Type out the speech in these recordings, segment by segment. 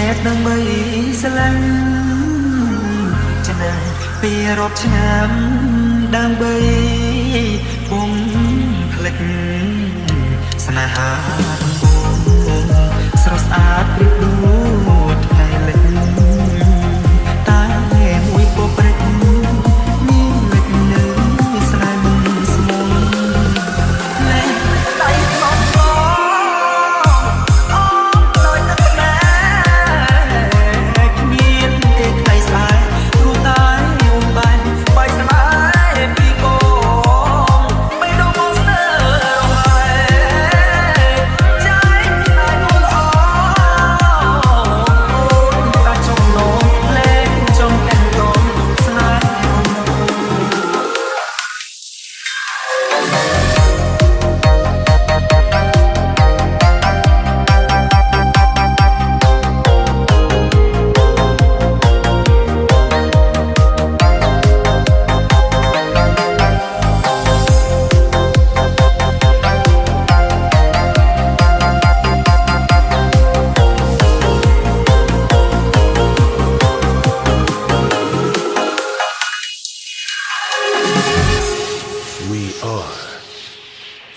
ដើម្បីស្រឡាញ់ចំណាយពេលរាប់ឆ្នាំដើម្បីបំភ្លេចស្នេហាដំបូងស្រស់ស្អាតប្រៀបដូចថ្ងៃលិចតែមួយពព្រឹកមានលិចនៅស្នេហ៍មិនស្មងលែងដៃខ្នង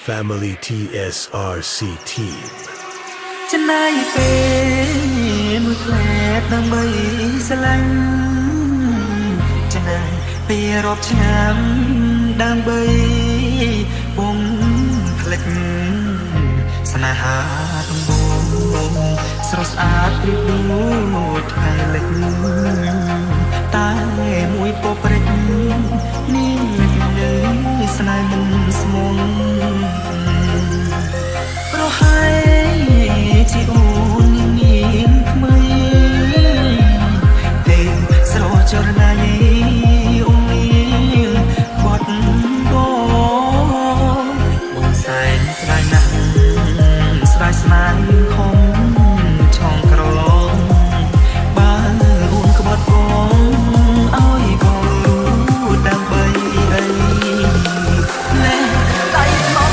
Family TSRC Team ចំណាយពេលមួយផ្លែដើម្បីស្រឡាញ់ចំណាយពេលរាប់ឆ្នាំដើម្បីបំភ្លេចស្នេហាដំបូងស្រស់ស្អាតប្រៀបដូចថ្ងៃលិចតែមួយពព្រឹកនេះលិចនៅស្នេហ៍មិនស្មងប្រហែលជាអូនមានថ្មីទេស្រចរណាយអូនមានបាត់បងសែងស្ដាយណាស់ស្ដាយស្នាយខំឆងក្រឡងបើអូនក្បត់បងឲ្យបងรู้ដើម្បីអីលែងដៃខ្នង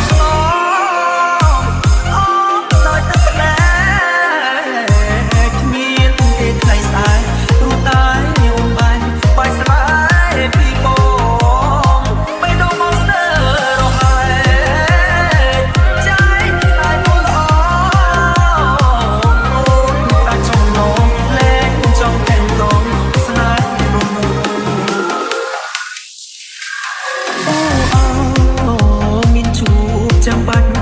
ចាំបាច់